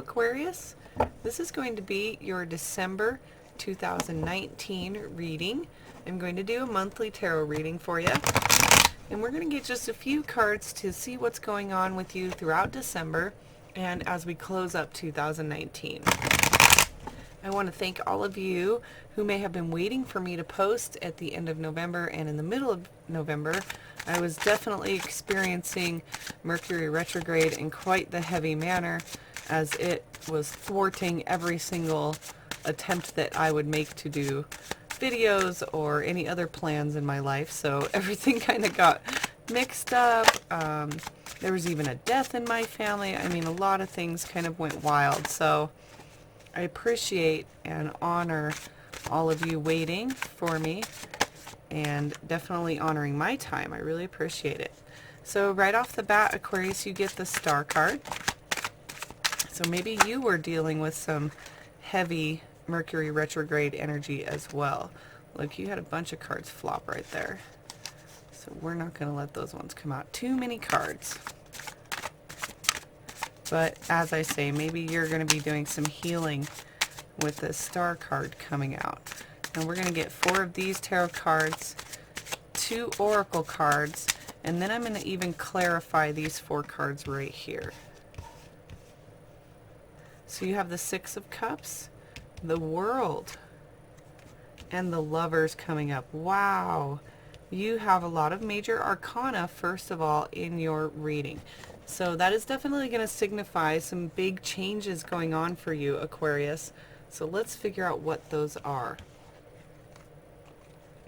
Aquarius. This is going to be your December 2019 reading. I'm going to do a monthly tarot reading for you. And we're going to get just a few cards to see what's going on with you throughout December and as we close up 2019. I want to thank all of you who may have been waiting for me to post at the end of November and in the middle of November. I was definitely experiencing Mercury retrograde in quite the heavy manner, as it was thwarting every single attempt that I would make to do videos or any other plans in my life. So everything kind of got mixed up. There was even a death in my family. I mean, a lot of things kind of went wild. So I appreciate and honor all of you waiting for me and definitely honoring my time. I really appreciate it. So right off the bat, Aquarius, you get the Star card. So maybe you were dealing with some heavy Mercury retrograde energy as well. Look, you had a bunch of cards flop right there. So we're not going to let those ones come out. Too many cards. But as I say, maybe you're going to be doing some healing with the Star card coming out. And we're going to get 4 of these tarot cards, 2 oracle cards, and then I'm going to even clarify these 4 cards right here. So you have the 6 of Cups, the World, and the Lovers coming up. Wow! You have a lot of major arcana, first of all, in your reading. So that is definitely going to signify some big changes going on for you, Aquarius. So let's figure out what those are.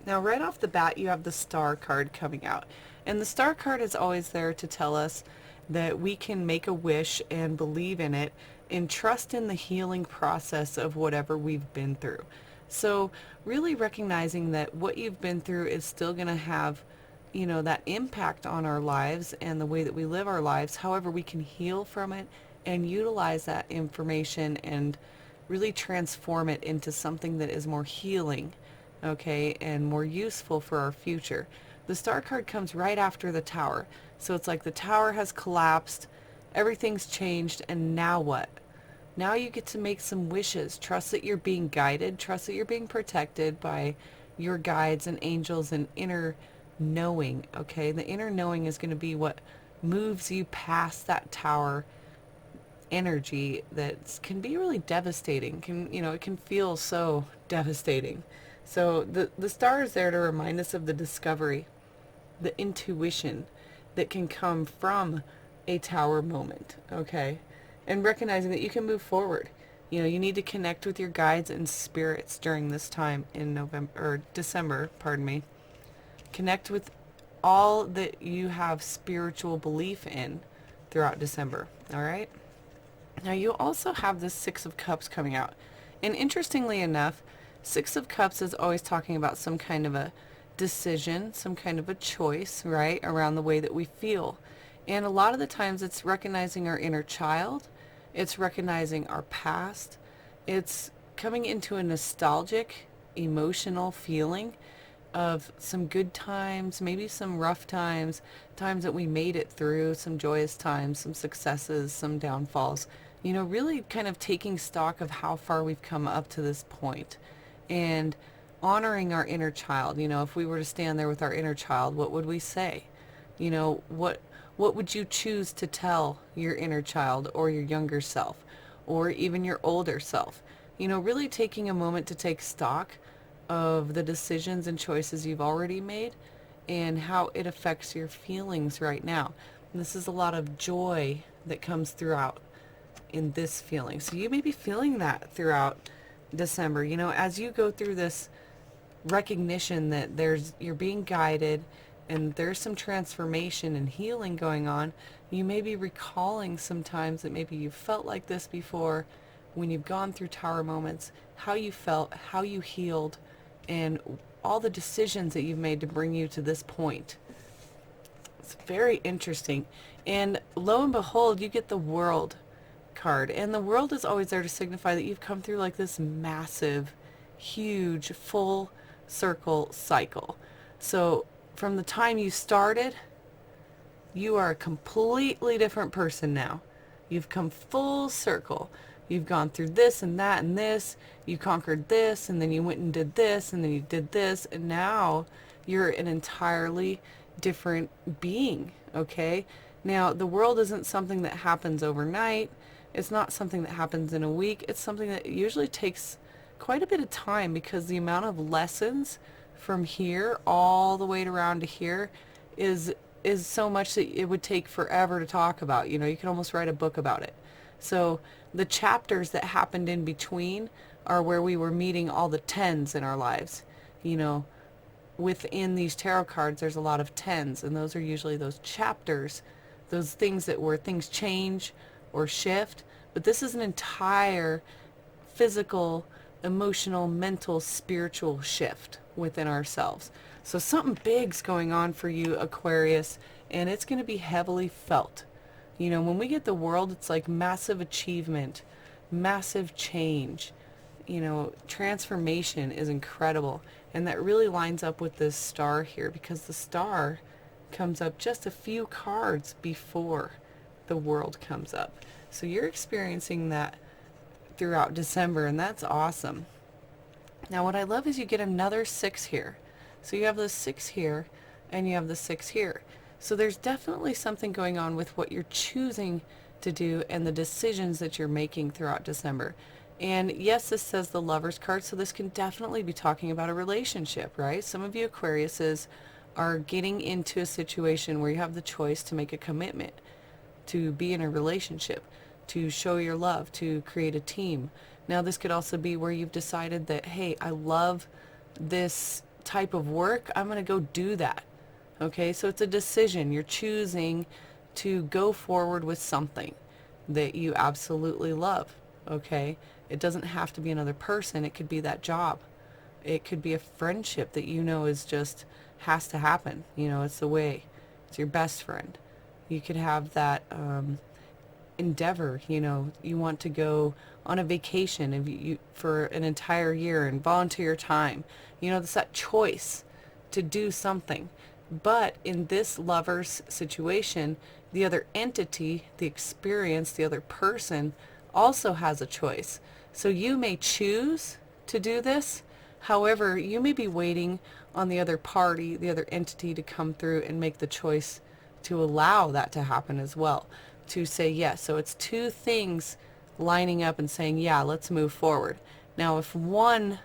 Now, right off the bat, you have the Star card coming out. And the Star card is always there to tell us that we can make a wish and believe in it and trust in the healing process of whatever we've been through. So really recognizing that what you've been through is still going to have, you know, that impact on our lives and the way that we live our lives. However, we can heal from it and utilize that information and really transform it into something that is more healing, okay, and more useful for our future. The Star card comes right after the Tower. So it's like the Tower has collapsed, everything's changed, and now what? Now you get to make some wishes. Trust that you're being guided. Trust that you're being protected by your guides and angels and inner knowing, okay? The inner knowing is going to be what moves you past that Tower energy that can be really devastating. It can feel so devastating. So the Star is there to remind us of the discovery, the intuition that can come from a Tower moment, okay? And recognizing that you can move forward. You know, you need to connect with your guides and spirits during this time in December, pardon me. Connect with all that you have spiritual belief in throughout December, all right? Now you also have the 6 of Cups coming out. And interestingly enough, 6 of Cups is always talking about some kind of a decision, some kind of a choice, right, around the way that we feel. And a lot of the times it's recognizing our inner child, it's recognizing our past, it's coming into a nostalgic, emotional feeling of some good times, maybe some rough times, times that we made it through, some joyous times, some successes, some downfalls. You know, really kind of taking stock of how far we've come up to this point and honoring our inner child. You know, if we were to stand there with our inner child, what would we say? You know, what would you choose to tell your inner child or your younger self or even your older self? You know, really taking a moment to take stock of the decisions and choices you've already made and how it affects your feelings right now. And this is a lot of joy that comes throughout in this feeling. So you may be feeling that throughout December, you know, as you go through this recognition that you're being guided and there's some transformation and healing going on. You may be recalling sometimes that maybe you felt like this before when you've gone through Tower moments, how you felt, how you healed, and all the decisions that you've made to bring you to this point. It's very interesting. And lo and behold, you get the World card. And the World is always there to signify that you've come through like this massive, huge, full circle cycle. So from the time you started, you are a completely different person now. You've come full circle. You've gone through this and that and this. You conquered this, and then you went and did this, and then you did this, and now you're an entirely different being, okay? Now, the world isn't something that happens overnight. It's not something that happens in a week. It's something that usually takes quite a bit of time, because the amount of lessons from here all the way around to here is so much that it would take forever to talk about. You know, you can almost write a book about it. So the chapters that happened in between are where we were meeting all the tens in our lives. You know, within these tarot cards, there's a lot of tens, and those are usually those chapters, those things that where things change or shift. But this is an entire physical, emotional, mental, spiritual shift within ourselves. So something big's going on for you, Aquarius, and it's going to be heavily felt. You know, when we get the world, it's like massive achievement, massive change. You know, transformation is incredible. And that really lines up with this star here, because the star comes up just a few cards before the world comes up. So you're experiencing that throughout December, and that's awesome. Now what I love is you get another 6 here. So you have the 6 here, and you have the 6 here. So there's definitely something going on with what you're choosing to do and the decisions that you're making throughout December. And yes, this says the Lover's card, so this can definitely be talking about a relationship, right? Some of you Aquariuses are getting into a situation where you have the choice to make a commitment, to be in a relationship, to show your love, to create a team. Now this could also be where you've decided that, hey, I love this type of work, I'm going to go do that. Okay, so it's a decision. You're choosing to go forward with something that you absolutely love. Okay, it doesn't have to be another person. It could be that job. It could be a friendship that you know is just has to happen. You know, it's the way. It's your best friend. You could have that endeavor. You know, you want to go on a vacation if you for an entire year and volunteer your time. You know, it's that choice to do something. But in this Lover's situation, the other entity, the experience, the other person also has a choice. So you may choose to do this. However, you may be waiting on the other party, the other entity, to come through and make the choice to allow that to happen as well, to say yes. So it's two things lining up and saying, yeah, let's move forward. Now, if one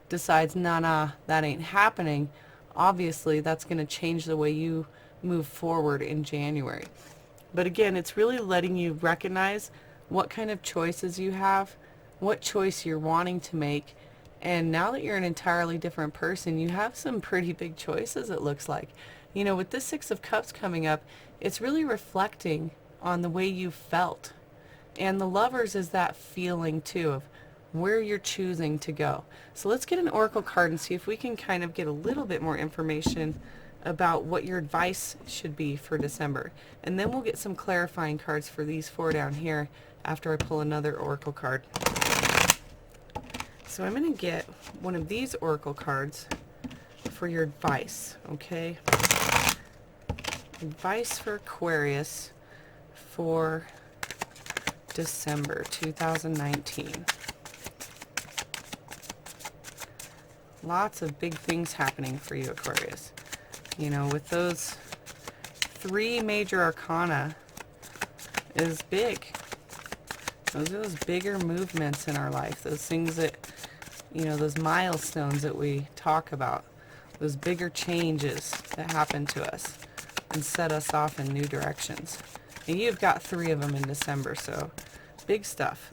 decides, nah, that ain't happening, obviously that's going to change the way you move forward in January. But again, it's really letting you recognize what kind of choices you have, what choice you're wanting to make. And now that you're an entirely different person, you have some pretty big choices, it looks like. You know, with this 6 of Cups coming up, it's really reflecting on the way you felt. And the Lovers is that feeling too of where you're choosing to go. So let's get an oracle card and see if we can kind of get a little bit more information about what your advice should be for December. And then we'll get some clarifying cards for these 4 down here after I pull another oracle card. So I'm going to get one of these oracle cards for your advice, okay? Advice for Aquarius for December 2019. Lots of big things happening for you, Aquarius. You know, with those 3 major arcana is big. Those are those bigger movements in our life. Those things that, you know, those milestones that we talk about. Those bigger changes that happen to us and set us off in new directions. And you've got 3 of them in December, so big stuff.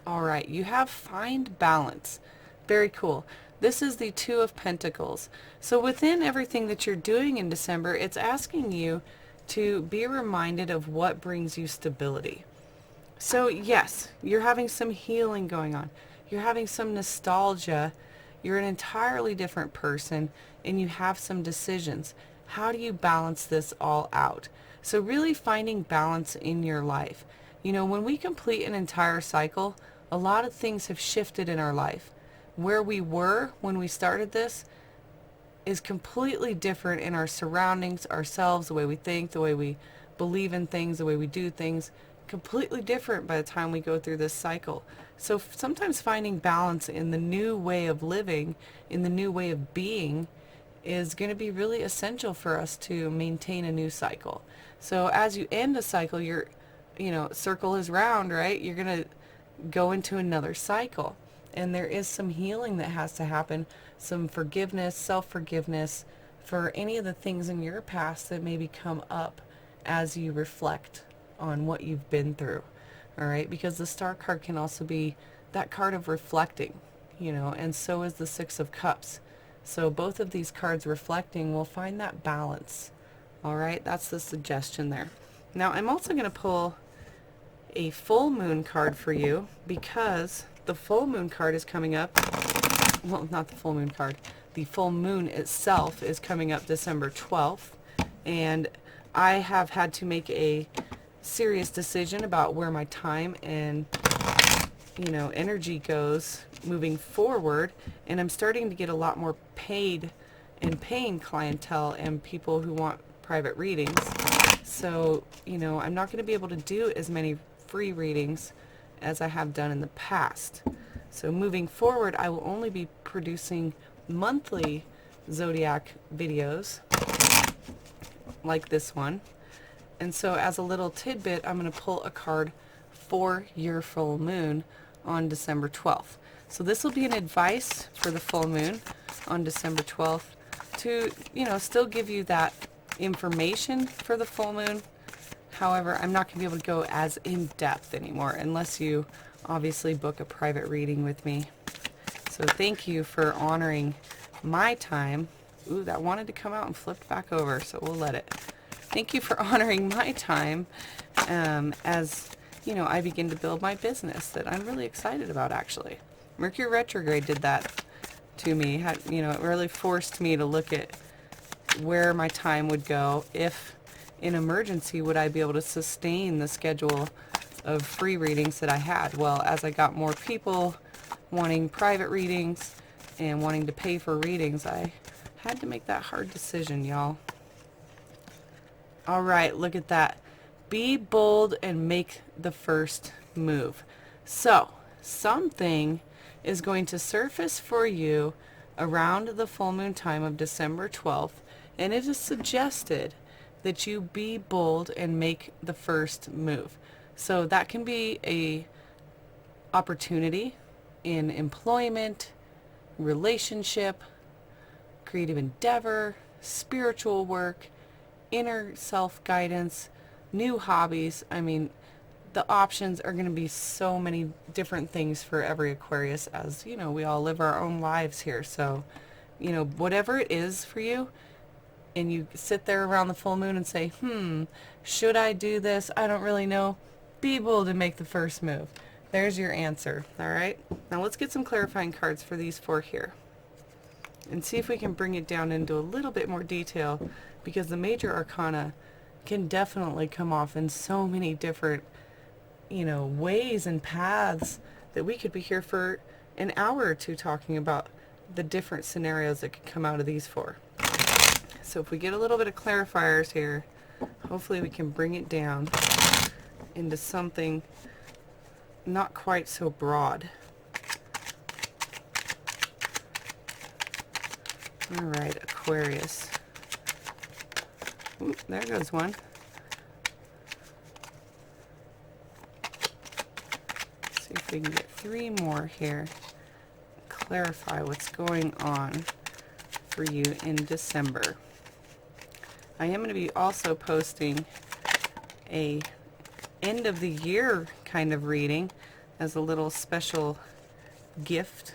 All right, you have find balance. Very cool. This is the 2 of Pentacles. So within everything that you're doing in December, it's asking you to be reminded of what brings you stability. So yes, you're having some healing going on. You're having some nostalgia. You're an entirely different person, and you have some decisions. How do you balance this all out? So really finding balance in your life. You know, when we complete an entire cycle, a lot of things have shifted in our life. Where we were when we started this is completely different in our surroundings, ourselves, the way we think, the way we believe in things, the way we do things, completely different by the time we go through this cycle. So sometimes finding balance in the new way of living, in the new way of being, is going to be really essential for us to maintain a new cycle. So as you end a cycle, circle is round, right? You're going to go into another cycle. And there is some healing that has to happen, some forgiveness, self-forgiveness for any of the things in your past that maybe come up as you reflect on what you've been through. All right? Because the Star card can also be that card of reflecting, and so is the Six of Cups. So both of these cards reflecting will find that balance. All right? That's the suggestion there. Now, I'm also going to pull a full moon card for you because the full moon card is coming up. Well, not the full moon card. The full moon itself is coming up December 12th. And I have had to make a serious decision about where my time and energy goes moving forward, and I'm starting to get a lot more paid and paying clientele and people who want private readings. So I'm not going to be able to do as many free readings as I have done in the past. So moving forward, I will only be producing monthly zodiac videos like this one. And so as a little tidbit, I'm going to pull a card for your full moon on December 12th. So this will be an advice for the full moon on December 12th to, still give you that information for the full moon. However, I'm not going to be able to go as in-depth anymore unless you obviously book a private reading with me. So thank you for honoring my time. Ooh, that wanted to come out and flipped back over, so we'll let it. Thank you for honoring my time as I begin to build my business that I'm really excited about, actually. Mercury retrograde did that to me. It really forced me to look at where my time would go. If in emergency, would I be able to sustain the schedule of free readings that I had? Well, as I got more people wanting private readings and wanting to pay for readings, I had to make that hard decision, y'all. All right, look at that. Be bold and make the first move. So, something is going to surface for you around the full moon time of December 12th, and it is suggested that you be bold and make the first move. So that can be a opportunity in employment, relationship, creative endeavor, spiritual work, inner self-guidance, new hobbies. I mean, the options are going to be so many different things for every Aquarius, as we all live our own lives here. So whatever it is for you, and you sit there around the full moon and say, should I do this? I don't really know. Be bold and make the first move. There's your answer. All right, now let's get some clarifying cards for these four here and see if we can bring it down into a little bit more detail, because the major arcana can definitely come off in so many different ways and paths that we could be here for an hour or two talking about the different scenarios that could come out of these four. So if we get a little bit of clarifiers here, hopefully we can bring it down into something not quite so broad. All right, Aquarius. Ooh, there goes one. See if we can get three more here. Clarify what's going on for you in December. I am going to be also posting a end of the year kind of reading as a little special gift,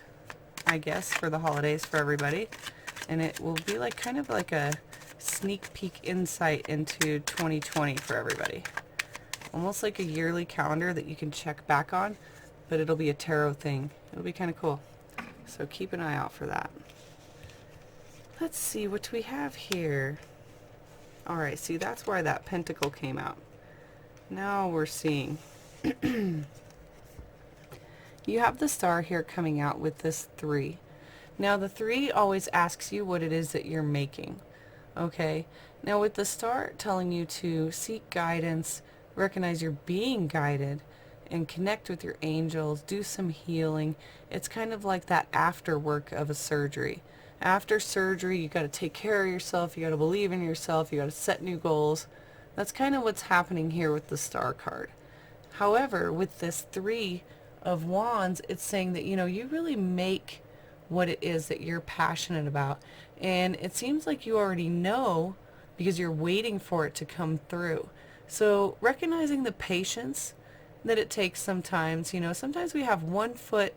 I guess, for the holidays for everybody. And it will be like kind of like a sneak peek insight into 2020 for everybody. Almost like a yearly calendar that you can check back on, but it'll be a tarot thing. It'll be kind of cool. So keep an eye out for that. Let's see what we have here. All right, see, that's why that pentacle came out. Now we're seeing. You have the star here coming out with this 3. Now the 3 always asks you what it is that you're making. Okay, now with the star telling you to seek guidance, recognize you're being guided, and connect with your angels, do some healing. It's kind of like that after work of a surgery. After surgery, you got to take care of yourself, you got to believe in yourself, you got to set new goals. That's kind of what's happening here with the star card. However, with this Three of Wands, it's saying that, you really make what it is that you're passionate about. And it seems like you already know because you're waiting for it to come through. So recognizing the patience that it takes sometimes, sometimes we have one foot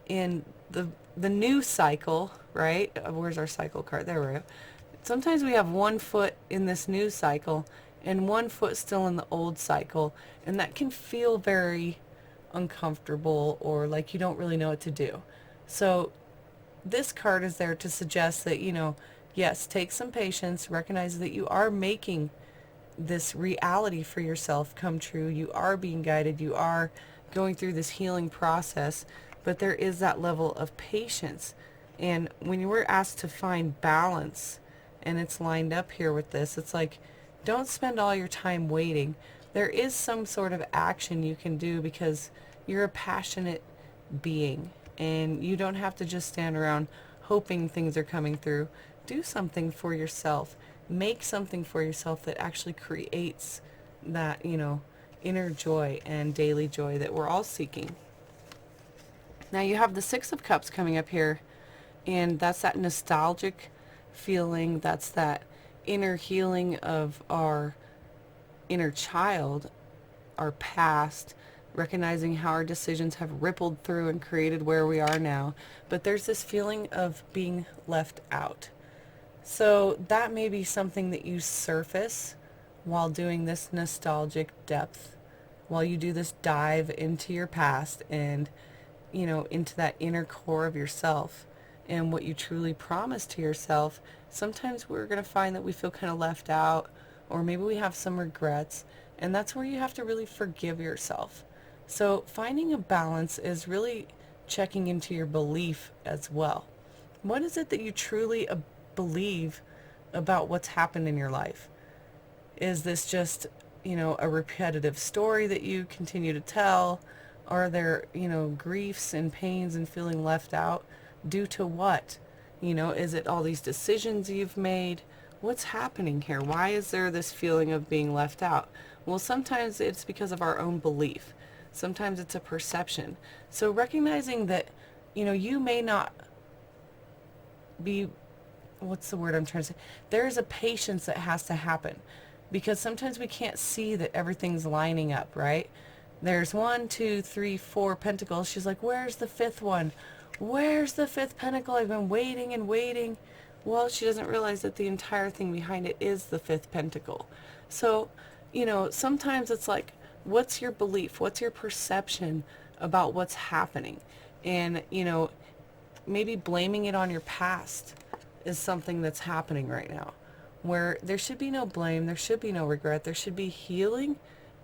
in the new cycle, right? Where's our cycle card? There we go. Sometimes we have one foot in this new cycle and one foot still in the old cycle, and that can feel very uncomfortable or like you don't really know what to do. So this card is there to suggest that, yes, take some patience, recognize that you are making this reality for yourself come true. You are being guided. You are going through this healing process, but there is that level of patience. And when you were asked to find balance, and it's lined up here with this, it's like, don't spend all your time waiting. There is some sort of action you can do because you're a passionate being, and you don't have to just stand around hoping things are coming through. Do something for yourself. Make something for yourself that actually creates that, inner joy and daily joy that we're all seeking. Now you have the Six of Cups coming up here, and that's that nostalgic feeling. That's that inner healing of our inner child, our past, recognizing how our decisions have rippled through and created where we are now. But there's this feeling of being left out. So that may be something that you surface while doing this nostalgic depth, while you do this dive into your past and, into that inner core of yourself and what you truly promised to yourself. Sometimes we're going to find that we feel kind of left out, or maybe we have some regrets, and that's where you have to really forgive yourself. So finding a balance is really checking into your belief as well. What is it that you truly believe about what's happened in your life? Is this just, a repetitive story that you continue to tell? Are there, griefs and pains and feeling left out due to what? Is it all these decisions you've made? What's happening here? Why is there this feeling of being left out? Well, sometimes it's because of our own belief. Sometimes it's a perception. So recognizing that, you may not be, what's the word I'm trying to say? There is a patience that has to happen, because sometimes we can't see that everything's lining up, right? There's 1, 2, 3, 4 pentacles. She's like, where's the fifth one? Where's the fifth pentacle? I've been waiting and waiting. Well, she doesn't realize that the entire thing behind it is the fifth pentacle. So, sometimes it's like, what's your belief? What's your perception about what's happening? And, maybe blaming it on your past is something that's happening right now, where there should be no blame, there should be no regret, there should be healing,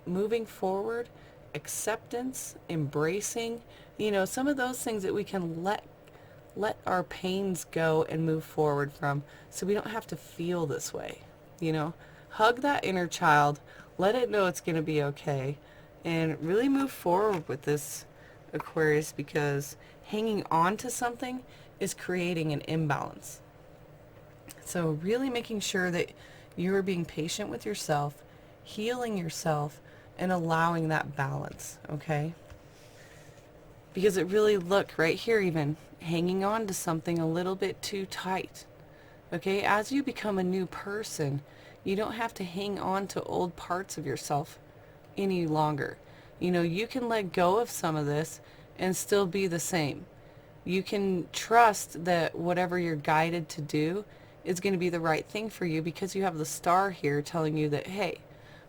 moving forward, acceptance, embracing, some of those things that we can let our pains go and move forward from, so we don't have to feel this way. Hug that inner child, let it know it's going to be okay, and really move forward with this, Aquarius, because hanging on to something is creating an imbalance. So really making sure that you are being patient with yourself, healing yourself, and allowing that balance, okay? Because it really, look, right here even, hanging on to something a little bit too tight. Okay, as you become a new person, you don't have to hang on to old parts of yourself any longer. You can let go of some of this and still be the same. You can trust that whatever you're guided to do is going to be the right thing for you, because you have the star here telling you that, hey,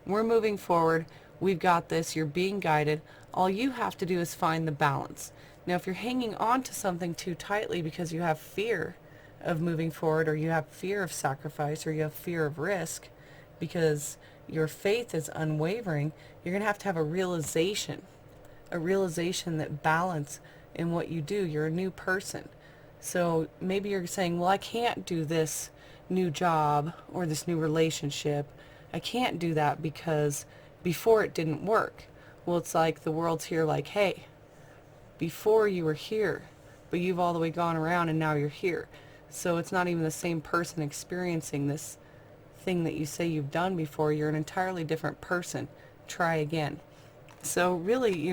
we're moving forward, we've got this, you're being guided. All you have to do is find the balance. Now, if you're hanging on to something too tightly because you have fear of moving forward, or you have fear of sacrifice, or you have fear of risk because your faith is unwavering, you're going to have a realization that balance in what you do. You're a new person. So maybe you're saying, well, I can't do this new job or this new relationship. I can't do that because before it didn't work. Well, it's like the world's here like, hey, before you were here, but you've all the way gone around and now you're here. So it's not even the same person experiencing this thing that you say you've done before. You're an entirely different person. Try again. So really,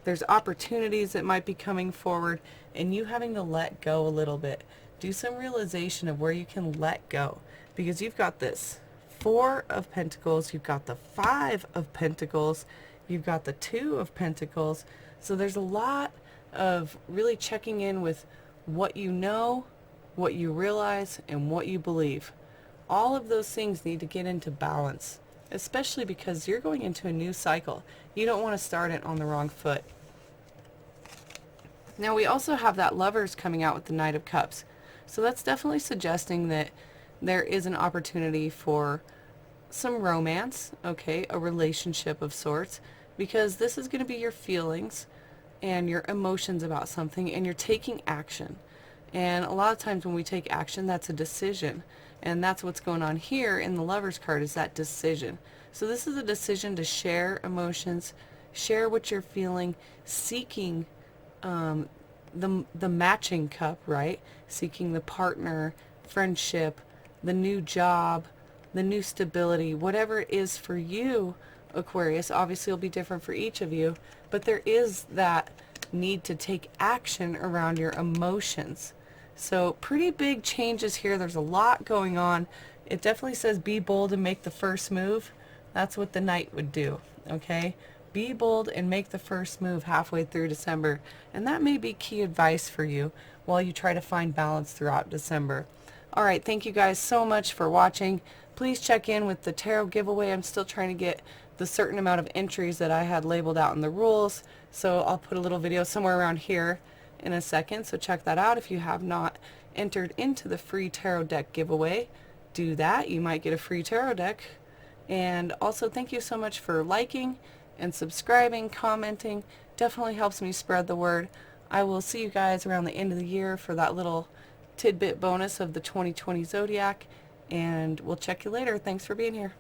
there's opportunities that might be coming forward, and you having to let go a little bit. Do some realization of where you can let go, because you've got this Four of Pentacles, you've got the Five of Pentacles, you've got the Two of Pentacles. So there's a lot of really checking in with what you know, what you realize, and what you believe. All of those things need to get into balance, especially because you're going into a new cycle. You don't want to start it on the wrong foot. Now we also have that Lovers coming out with the Knight of Cups. So that's definitely suggesting that there is an opportunity for some romance, okay, a relationship of sorts, because this is going to be your feelings and your emotions about something, and you're taking action. And a lot of times when we take action, that's a decision. And that's what's going on here in the Lovers card, is that decision. So this is a decision to share emotions, share what you're feeling, seeking the matching cup, right? Seeking the partner, friendship, the new job, the new stability, whatever it is for you, Aquarius. Obviously it'll be different for each of you, but there is that need to take action around your emotions. So pretty big changes here. There's a lot going on. It definitely says be bold and make the first move. That's what the Knight would do, okay? Be bold and make the first move halfway through December. And that may be key advice for you while you try to find balance throughout December. All right, thank you guys so much for watching. Please check in with the tarot giveaway. I'm still trying to get the certain amount of entries that I had labeled out in the rules. So I'll put a little video somewhere around here in a second. So check that out. If you have not entered into the free tarot deck giveaway, do that. You might get a free tarot deck. And also thank you so much for liking and subscribing, commenting. Definitely helps me spread the word. I will see you guys around the end of the year for that little tidbit bonus of the 2020 Zodiac, and we'll check you later. Thanks for being here.